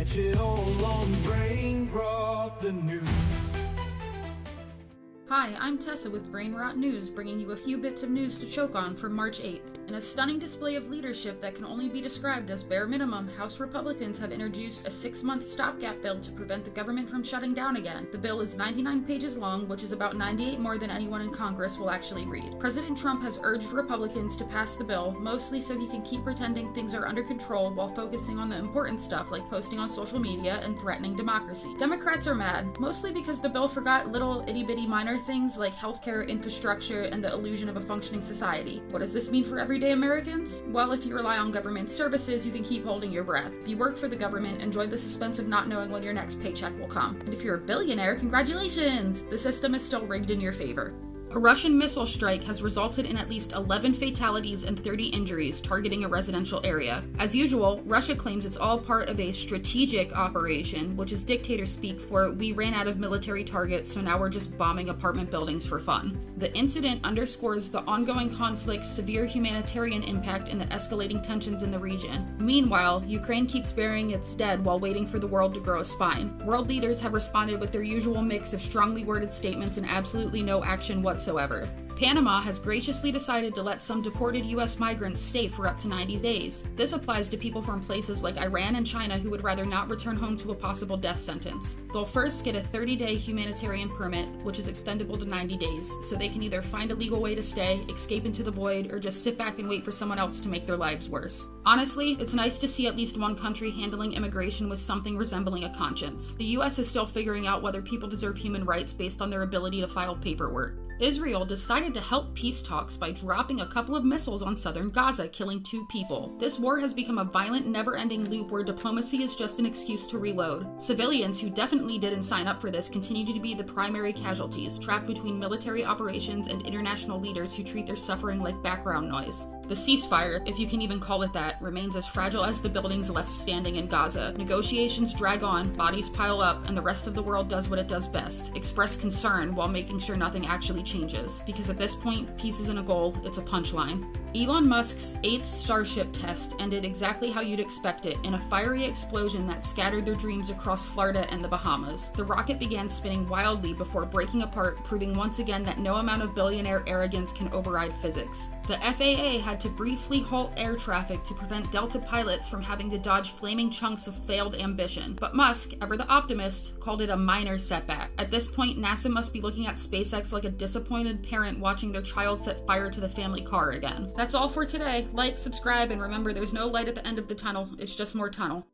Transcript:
Catch it all on Brainrot, the news. Hi, I'm Tessa with Brainrot News, bringing you a few bits of news to choke on for March 8th. In a stunning display of leadership that can only be described as bare minimum, House Republicans have introduced a 6-month stopgap bill to prevent the government from shutting down again. The bill is 99 pages long, which is about 98 more than anyone in Congress will actually read. President Trump has urged Republicans to pass the bill, mostly so he can keep pretending things are under control while focusing on the important stuff like posting on social media and threatening democracy. Democrats are mad, mostly because the bill forgot little itty-bitty minor things like healthcare, infrastructure, and the illusion of a functioning society. What does this mean for everyday Americans? Well, if you rely on government services, you can keep holding your breath. If you work for the government, enjoy the suspense of not knowing when your next paycheck will come. And if you're a billionaire, congratulations! The system is still rigged in your favor. A Russian missile strike has resulted in at least 11 fatalities and 30 injuries targeting a residential area. As usual, Russia claims it's all part of a strategic operation, which is dictator speak for "we ran out of military targets, so now we're just bombing apartment buildings for fun." The incident underscores the ongoing conflict's severe humanitarian impact and the escalating tensions in the region. Meanwhile, Ukraine keeps burying its dead while waiting for the world to grow a spine. World leaders have responded with their usual mix of strongly worded statements and absolutely no action whatsoever. Panama has graciously decided to let some deported U.S. migrants stay for up to 90 days. This applies to people from places like Iran and China who would rather not return home to a possible death sentence. They'll first get a 30-day humanitarian permit, which is extendable to 90 days, so they can either find a legal way to stay, escape into the void, or just sit back and wait for someone else to make their lives worse. Honestly, it's nice to see at least one country handling immigration with something resembling a conscience. The U.S. is still figuring out whether people deserve human rights based on their ability to file paperwork. Israel decided to help peace talks by dropping a couple of missiles on southern Gaza, killing 2 people. This war has become a violent, never-ending loop where diplomacy is just an excuse to reload. Civilians who definitely didn't sign up for this continue to be the primary casualties, trapped between military operations and international leaders who treat their suffering like background noise. The ceasefire, if you can even call it that, remains as fragile as the buildings left standing in Gaza. Negotiations drag on, bodies pile up, and the rest of the world does what it does best: express concern while making sure nothing actually changes. Because at this point, peace isn't a goal, it's a punchline. Elon Musk's 8th Starship test ended exactly how you'd expect it, in a fiery explosion that scattered their dreams across Florida and the Bahamas. The rocket began spinning wildly before breaking apart, proving once again that no amount of billionaire arrogance can override physics. The FAA had to briefly halt air traffic to prevent Delta pilots from having to dodge flaming chunks of failed ambition. But Musk, ever the optimist, called it a minor setback. At this point, NASA must be looking at SpaceX like a disappointed parent watching their child set fire to the family car again. That's all for today. Like, subscribe, and remember there's no light at the end of the tunnel, it's just more tunnel.